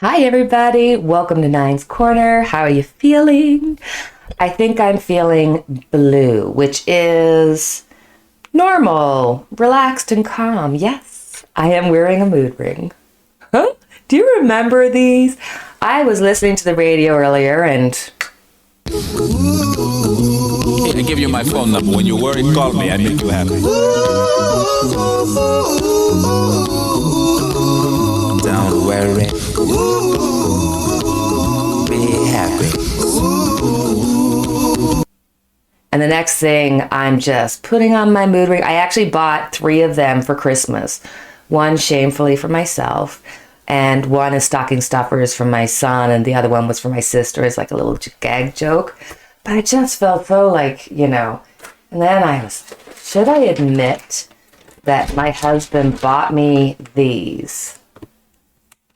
Hi, everybody. Welcome to Nine's Corner. How are you feeling? I think I'm feeling blue, which is normal, relaxed, and calm. Yes, I am wearing a mood ring. Huh? Do you remember these? I was listening to the radio earlier and... I give you my phone number. When you worry, call me. I make you happy. Don't worry. Be happy. And the next thing, I'm just putting on my mood ring. I actually bought 3 of them for Christmas. One shamefully for myself, and one is stocking stuffers for my son, and the other one was for my sister as like a little gag joke. But I just felt so like, and then should I admit that my husband bought me these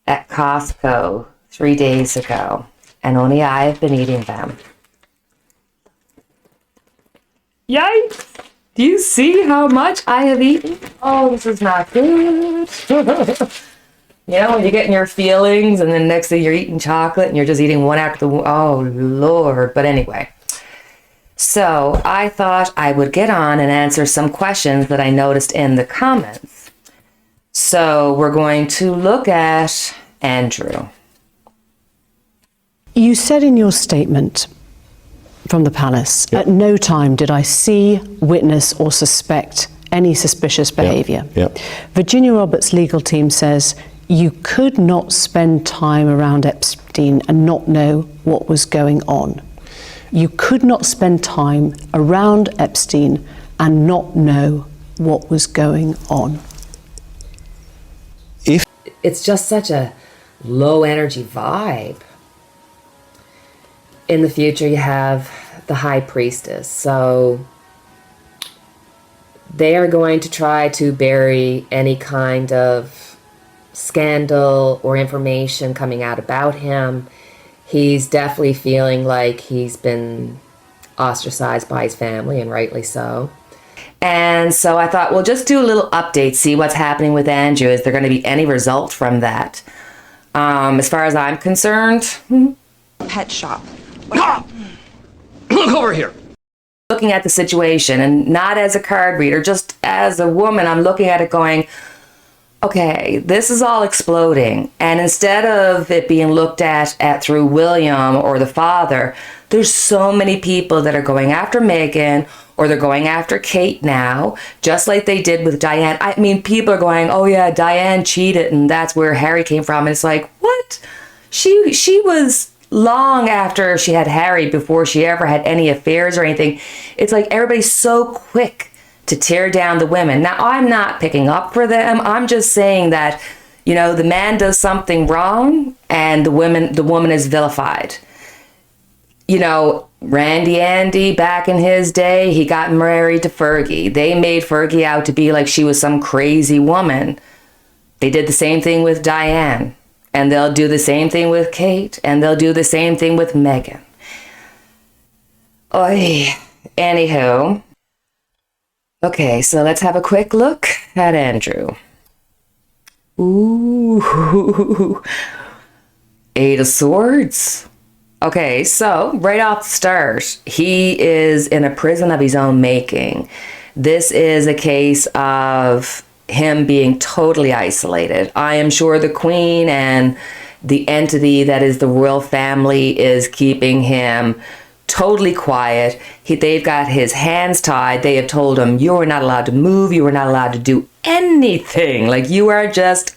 at Costco 3 days ago, and only I have been eating them. Yikes! Do you see how much I have eaten? Oh, this is not good. When you get in your feelings and then next thing you're eating chocolate and you're just eating one after the... Oh, Lord. But anyway. So I thought I would get on and answer some questions that I noticed in the comments. So we're going to look at Andrew. You said in your statement from the palace, at no time did I see, witness or suspect any suspicious behaviour. Virginia Roberts' legal team says you could not spend time around Epstein and not know what was going on. You could not spend time around Epstein and not know what was going on. It's just such a low energy vibe. In the future, you have the high priestess. So they are going to try to bury any kind of scandal or information coming out about him. He's definitely feeling like he's been ostracized by his family, and rightly so. And so I thought, well, just do a little update, see what's happening with Andrew. Is there going to be any result from that? As far as I'm concerned... Pet shop. Look over here. Looking at the situation, and not as a card reader, just as a woman, I'm looking at it going, okay, this is all exploding. And instead of it being looked at through William or the father, there's so many people that are going after Meghan, or they're going after Kate now, just like they did with Diane. I mean, people are going, oh yeah, Diane cheated and that's where Harry came from. And it's like, what? She was long after she had Harry, before she ever had any affairs or anything. It's like everybody's so quick to tear down the women. Now, I'm not picking up for them. I'm just saying that, the man does something wrong and the woman is vilified. Randy Andy, back in his day, he got married to Fergie. They made Fergie out to be like she was some crazy woman. They did the same thing with Diane. And they'll do the same thing with Kate. And they'll do the same thing with Meghan. Oy. Anywho. Okay, so let's have a quick look at Andrew. Ooh. 8 of Swords. Okay, so right off the start, he is in a prison of his own making. This is a case of him being totally isolated. I am sure the Queen and the entity that is the royal family is keeping him totally quiet. They've got his hands tied. They have told him, you are not allowed to move. You are not allowed to do anything. Like, you are just...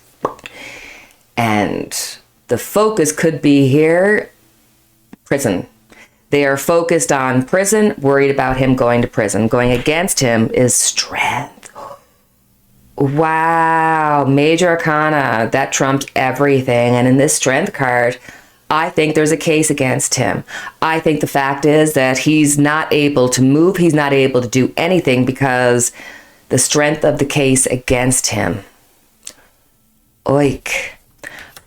And the focus could be here, prison. They are focused on prison, worried about him going to prison. Going against him is strength. Wow, Major Arcana, that trumps everything. And in this strength card, I think there's a case against him. I think the fact is that he's not able to move. He's not able to do anything because the strength of the case against him. Oik.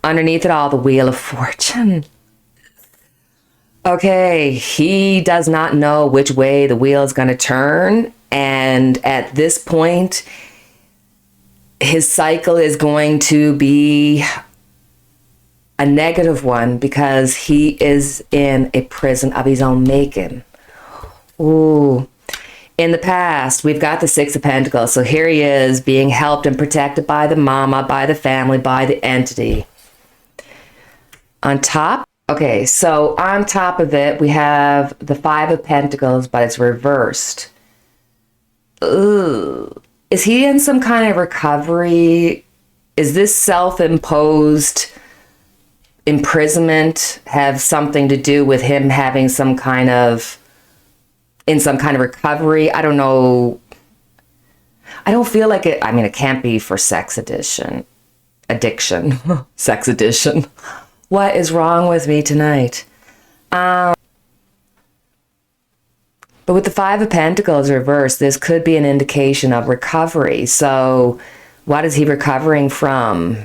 Underneath it all, the Wheel of Fortune. Okay, he does not know which way the wheel is going to turn. And at this point, his cycle is going to be a negative one because he is in a prison of his own making. Ooh. In the past, we've got the Six of Pentacles. So here he is being helped and protected by the mama, by the family, by the entity. On top, okay, so on top of it, we have the Five of Pentacles, but it's reversed. Ooh. Is he in some kind of recovery? Is this self-imposed imprisonment have something to do with him having some kind of recovery? I don't know. I don't feel like it. I mean, it can't be for sex addiction. Sex addiction. What is wrong with me tonight? But with the Five of Pentacles reversed, this could be an indication of recovery. So what is he recovering from?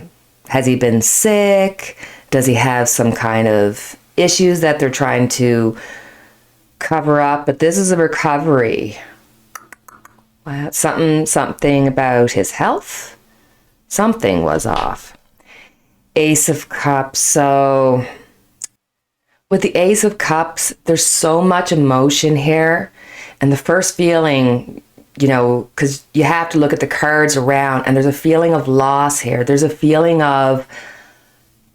Has he been sick? Does he have some kind of issues that they're trying to cover up? But this is a recovery. Wow, something about his health. Something was off. Ace of Cups. So with the Ace of Cups, there's so much emotion here. And the first feeling, you know, because you have to look at the cards around, and there's a feeling of loss here. There's a feeling of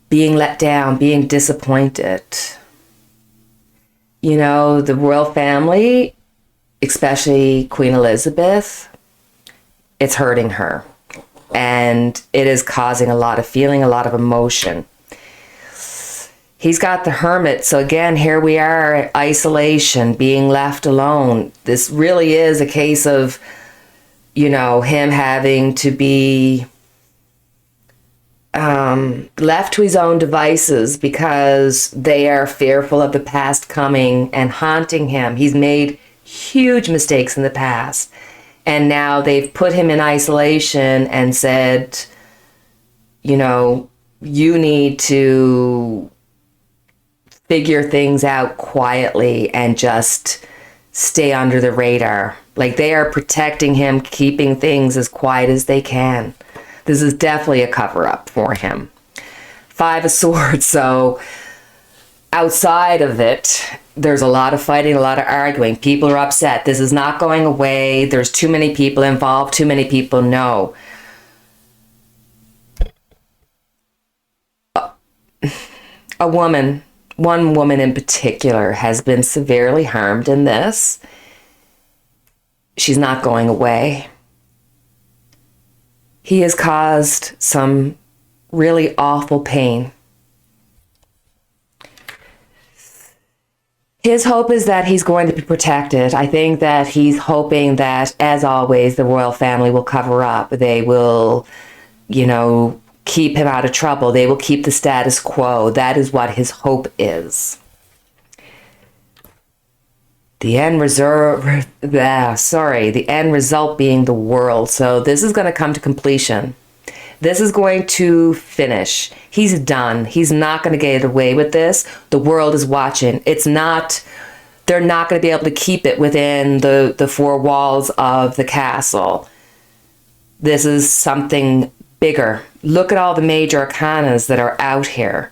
being let down, being disappointed. You know, the royal family, especially Queen Elizabeth, it's hurting her. And it is causing a lot of feeling, a lot of emotion. He's got the Hermit. So again, here we are, isolation, being left alone. This really is a case of, you know, him having to be left to his own devices because they are fearful of the past coming and haunting him. He's made huge mistakes in the past. And now they've put him in isolation and said, you know, you need to figure things out quietly and just stay under the radar. Like, they are protecting him, keeping things as quiet as they can. This is definitely a cover-up for him. Five of Swords. So outside of it, there's a lot of fighting, a lot of arguing. People are upset. This is not going away. There's too many people involved. Too many people know. A woman, one woman in particular, has been severely harmed in this. She's not going away. He has caused some really awful pain. His hope is that he's going to be protected. I think that he's hoping that, as always, the royal family will cover up. They will, you know, keep him out of trouble. They will keep the status quo. That is what his hope is. The end result being the world. So this is going to come to completion. This is going to finish. He's done. He's not going to get away with this. The world is watching. They're not going to be able to keep it within the four walls of the castle. This is something bigger. Look at all the major arcanas that are out here.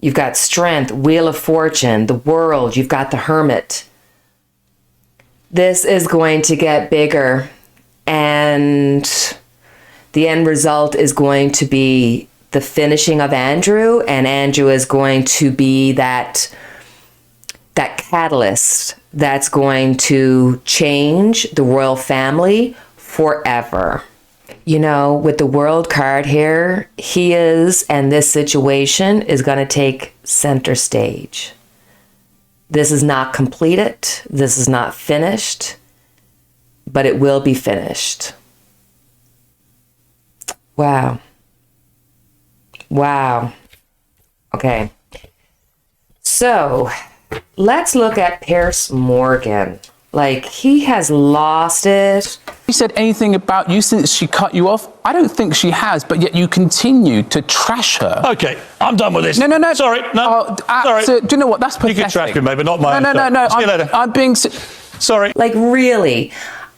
You've got Strength, Wheel of Fortune, the World. You've got the Hermit. This is going to get bigger, and the end result is going to be the finishing of Andrew, and Andrew is going to be that catalyst that's going to change the royal family forever. You know, with the World card here, he is, and this situation is going to take center stage. This is not completed. This is not finished, but it will be finished. Wow. Wow. Okay. So let's look at Piers Morgan. Like, he has lost it. She said anything about you since she cut you off? I don't think she has, but yet you continue to trash her. Okay, I'm done with this. No. Sorry, no. Sorry. So, do you know what? That's pathetic. You can trash me, maybe not mine. No. See you later. I'm being... Sorry. Like, really?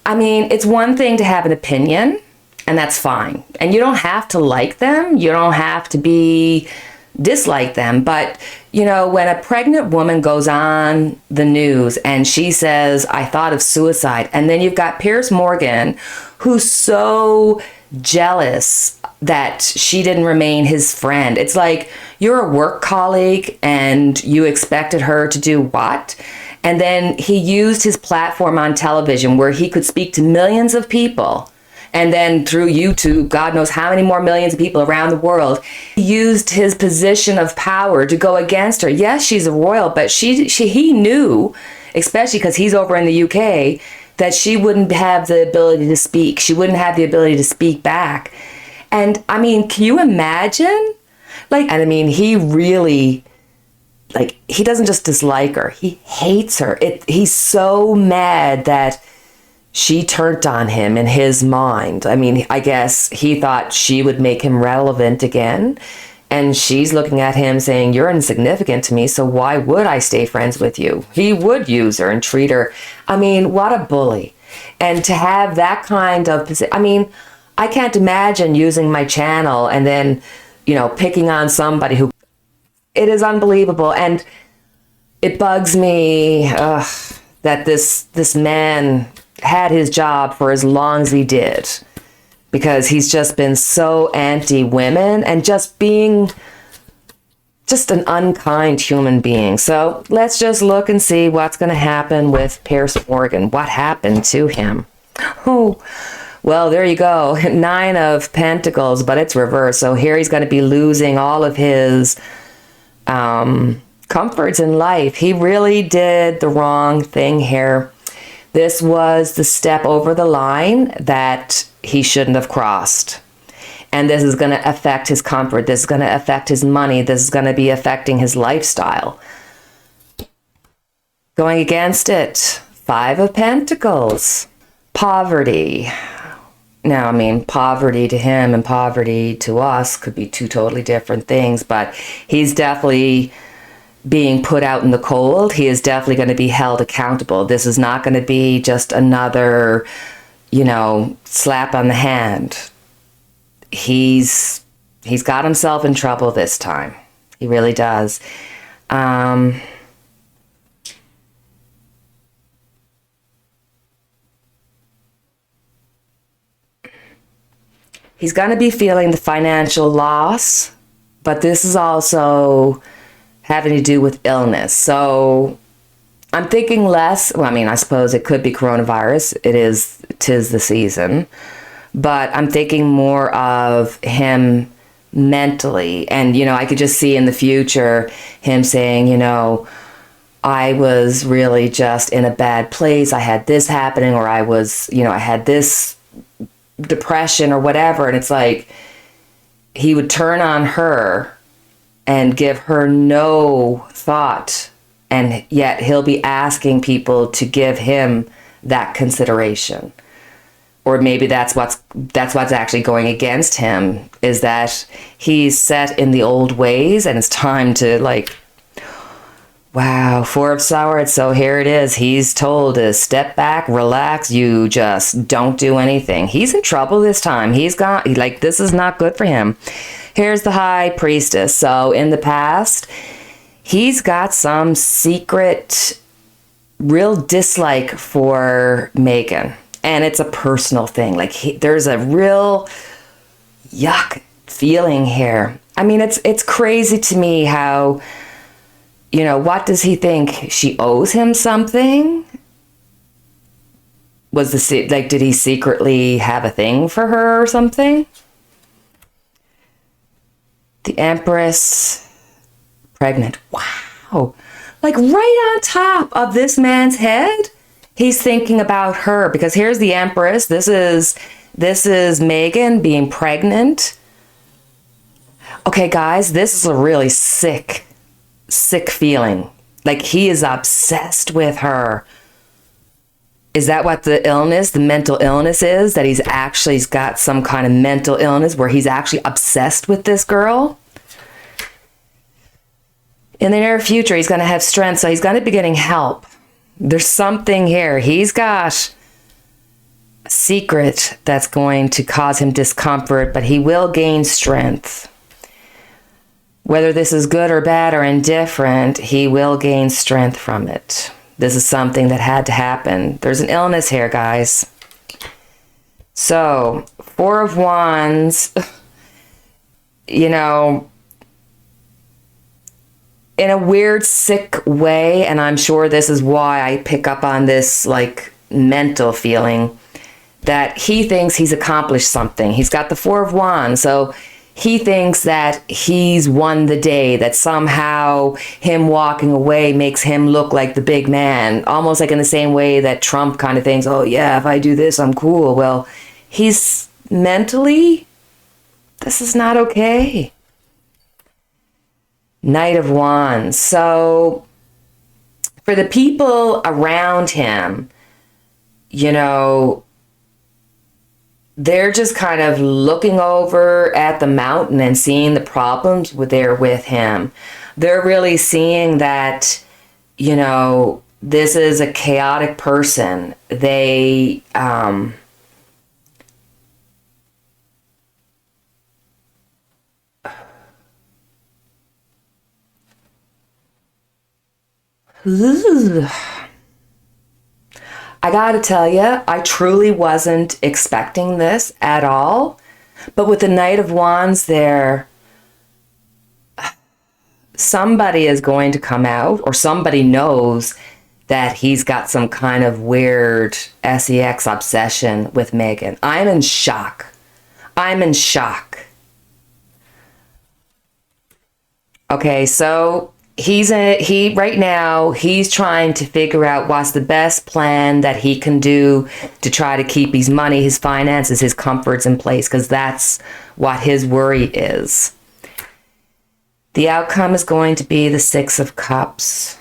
I mean, it's one thing to have an opinion, and that's fine. And you don't have to like them. You don't have to be dislike them. But, you know, when a pregnant woman goes on the news and she says, I thought of suicide, and then you've got Piers Morgan, who's so jealous that she didn't remain his friend. It's like, you're a work colleague and you expected her to do what? And then he used his platform on television where he could speak to millions of people. And then through YouTube, God knows how many more millions of people around the world, he used his position of power to go against her. Yes, she's a royal, but he knew, especially because he's over in the UK, that she wouldn't have the ability to speak. She wouldn't have the ability to speak back. And I mean, can you imagine? He really, he doesn't just dislike her, he hates her. He's so mad that she turned on him in his mind. I mean, I guess he thought she would make him relevant again. And she's looking at him saying, you're insignificant to me, so why would I stay friends with you? He would use her and treat her. I mean, what a bully. And to have that kind of, I can't imagine using my channel and then, you know, picking on somebody who, it is unbelievable. And it bugs me that this man had his job for as long as he did, because he's just been so anti-women and just being just an unkind human being. So let's just look and see what's going to happen with Piers Morgan. What happened to him? Oh, well, there you go. 9 of Pentacles, but it's reversed. So here he's going to be losing all of his comforts in life. He really did the wrong thing here. This was the step over the line that he shouldn't have crossed. And this is going to affect his comfort. This is going to affect his money. This is going to be affecting his lifestyle. Going against it, 5 of Pentacles. Poverty. Now, I mean, poverty to him and poverty to us could be 2 totally different things, but he's definitely being put out in the cold. He is definitely going to be held accountable. This is not going to be just another, you know, slap on the hand. He's got himself in trouble this time. He really does. He's going to be feeling the financial loss, but this is also having to do with illness. So I'm thinking less, well, I mean, I suppose it could be coronavirus. Tis the season. But I'm thinking more of him mentally. And, you know, I could just see in the future him saying, you know, I was really just in a bad place. I had this happening, or I was, you know, I had this depression or whatever. And it's like he would turn on her and give her no thought, and yet he'll be asking people to give him that consideration. Or maybe that's what's actually going against him, is that he's set in the old ways and it's time to, like, wow, 4 of Swords. So here it is. He's told to step back, relax, you just don't do anything. He's in trouble this time. This is not good for him. Here's the High Priestess. So in the past, he's got some secret, real dislike for Meghan. And it's a personal thing. There's a real yuck feeling here. I mean, it's crazy to me how, you know, what does he think? She owes him something? Did he secretly have a thing for her or something? The Empress, pregnant. Wow. Right on top of this man's head, he's thinking about her, because here's the Empress. This is Meghan being pregnant. Okay, guys, this is a really sick feeling. He is obsessed with her. Is that what the mental illness is? That he's got some kind of mental illness where he's actually obsessed with this girl? In the near future, he's going to have strength, so he's going to be getting help. There's something here. He's got a secret that's going to cause him discomfort, but he will gain strength. Whether this is good or bad or indifferent, he will gain strength from it. This is something that had to happen. There's an illness here, guys. So, Four of Wands, you know, in a weird, sick way, and I'm sure this is why I pick up on this, like, mental feeling, that he thinks he's accomplished something. He's got the Four of Wands, so he thinks that he's won the day, that somehow him walking away makes him look like the big man, almost like in the same way that Trump kind of thinks, oh yeah, if I do this, I'm cool. Well, he's mentally, this is not okay. Knight of Wands. So for the people around him, you know, they're just kind of looking over at the mountain and seeing the problems there with him. They're really seeing that, you know, this is a chaotic person. They, I gotta tell you, I truly wasn't expecting this at all. But with the Knight of Wands there, somebody is going to come out, or somebody knows that he's got some kind of weird sex obsession with Meghan. I'm in shock. I'm in shock. Okay, so he right now he's trying to figure out what's the best plan that he can do to try to keep his money, his finances, his comforts in place, because that's what his worry is. The outcome is going to be the Six of Cups.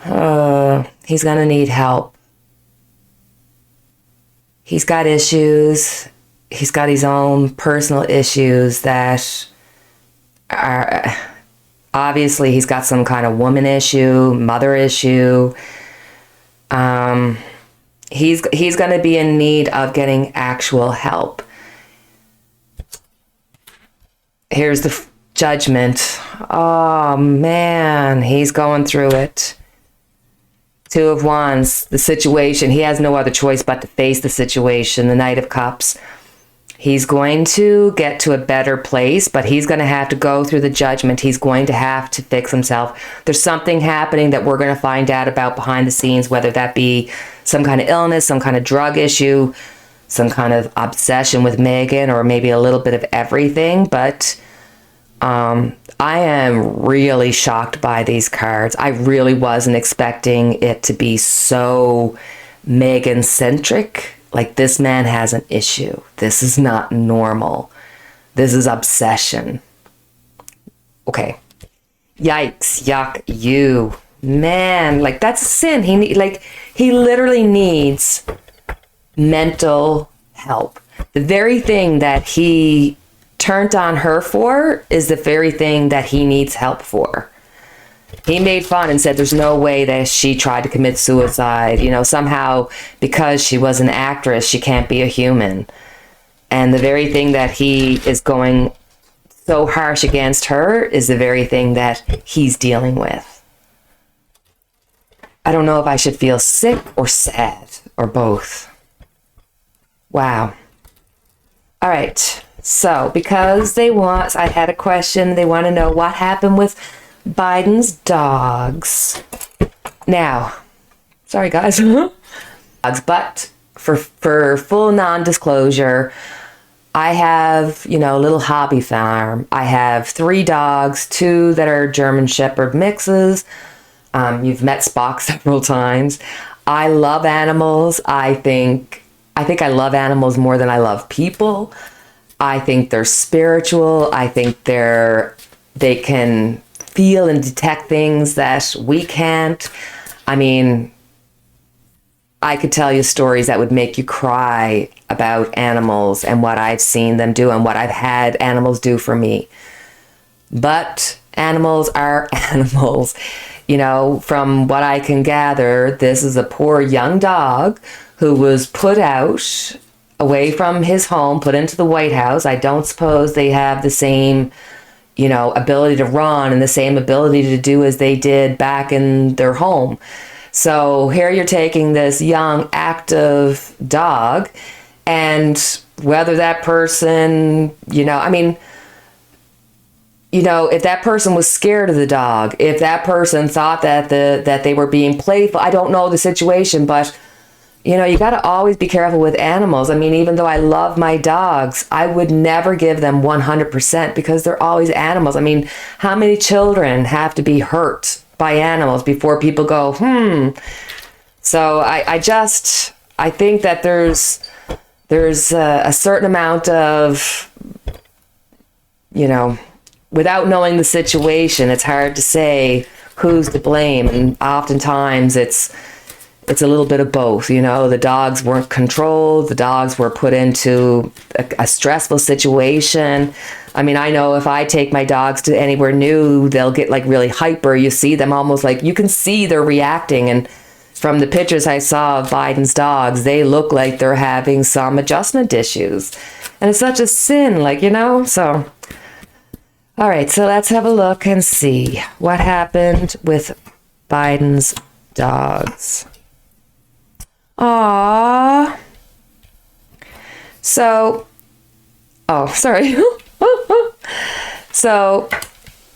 He's going to need help. He's got issues. He's got his own personal issues that are, obviously he's got some kind of woman issue, mother issue. He's going to be in need of getting actual help. Here's the Judgment. Oh man, he's going through it. Two of Wands, the situation. He has no other choice but to face the situation. The Knight of Cups. He's going to get to a better place, but he's going to have to go through the Judgment. He's going to have to fix himself. There's something happening that we're going to find out about behind the scenes, whether that be some kind of illness, some kind of drug issue, some kind of obsession with Meghan, or maybe a little bit of everything. But I am really shocked by these cards. I really wasn't expecting it to be so Meghan-centric. Like, this man has an issue. This is not normal. This is obsession. Okay. Yikes. Yuck. You. Man, like, that's a sin. He literally needs mental help. The very thing that he turned on her for is the very thing that he needs help for. He made fun and said there's no way that she tried to commit suicide. You know, somehow because she was an actress, she can't be a human. And the very thing that he is going so harsh against her is the very thing that he's dealing with. I don't know if I should feel sick or sad or both. Wow. All right. So, because I had a question, they want to know what happened with Biden's dogs. Now, sorry guys, but for full non-disclosure, I have, you know, a little hobby farm. I have 3 dogs, 2 that are German Shepherd mixes. You've met Spock several times. I love animals. I think I love animals more than I love people. I think they're spiritual. I think they can feel and detect things that we can't. I mean, I could tell you stories that would make you cry about animals and what I've seen them do and what I've had animals do for me. But animals are animals. You know, from what I can gather, this is a poor young dog who was put out away from his home, put into the White House. I don't suppose they have the same, ability to run and the same ability to do as they did back in their home. So here you're taking this young, active dog, and whether that person, if that person was scared of the dog, if that person thought that they were being playful, I don't know the situation, but you got to always be careful with animals. I mean, even though I love my dogs, I would never give them 100% because they're always animals. I mean, how many children have to be hurt by animals before people go, So I think that there's a certain amount of, without knowing the situation, it's hard to say who's to blame. And oftentimes it's a little bit of both. The dogs weren't controlled. The dogs were put into a stressful situation. I mean, I know if I take my dogs to anywhere new, they'll get like really hyper. You see them almost like, you can see they're reacting. And from the pictures I saw of Biden's dogs, they look like they're having some adjustment issues. And it's such a sin, so. All right, so let's have a look and see what happened with Biden's dogs. Aww. So, sorry. So,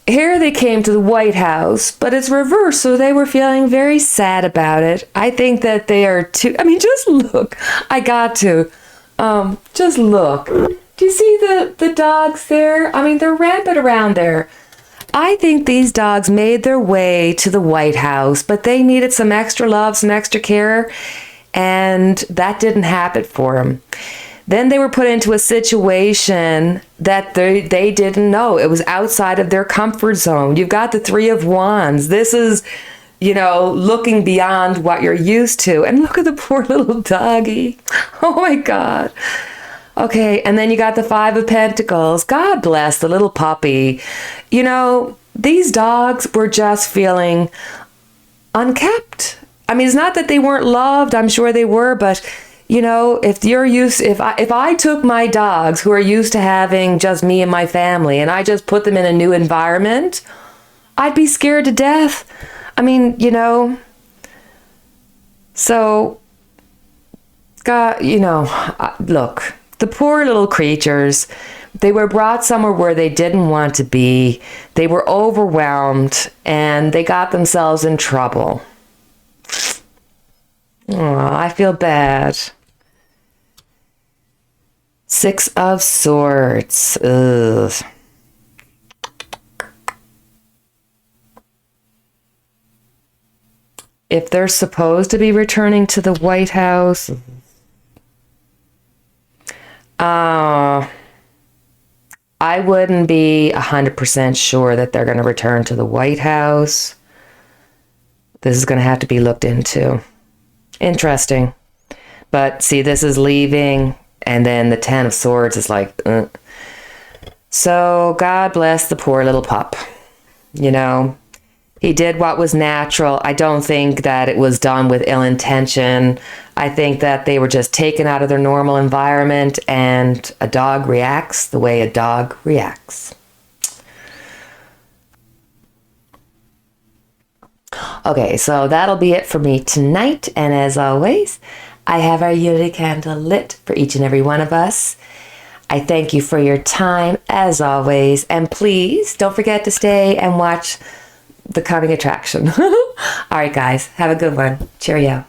here they came to the White House, but it's reversed, so they were feeling very sad about it. I think that they are too, just look. I got to. Just look. Do you see the dogs there? They're rampant around there. I think these dogs made their way to the White House, but they needed some extra love, some extra care, and that didn't happen for them. Then they were put into a situation that they didn't know. It was outside of their comfort zone. You've got the Three of Wands. This is, looking beyond what you're used to. And look at the poor little doggy. Oh my God. Okay, and then you got the Five of Pentacles. God bless the little puppy. These dogs were just feeling unkept. It's not that they weren't loved. I'm sure they were, but if I took my dogs who are used to having just me and my family and I just put them in a new environment, I'd be scared to death. So, God, look, the poor little creatures, they were brought somewhere where they didn't want to be. They were overwhelmed and they got themselves in trouble. Oh, I feel bad. Six of Swords. Ugh. If they're supposed to be returning to the White House, I wouldn't be 100% sure that they're going to return to the White House. This is going to have to be looked into. Interesting. But see, this is leaving, and then the Ten of Swords is like, So God bless the poor little pup. He did what was natural. I don't think that it was done with ill intention. I think that they were just taken out of their normal environment, and a dog reacts the way a dog reacts. Okay, so that'll be it for me tonight. And as always, I have our unity candle lit for each and every one of us. I thank you for your time, as always. And please don't forget to stay and watch The Coming Attraction. All right, guys, have a good one. Cheerio.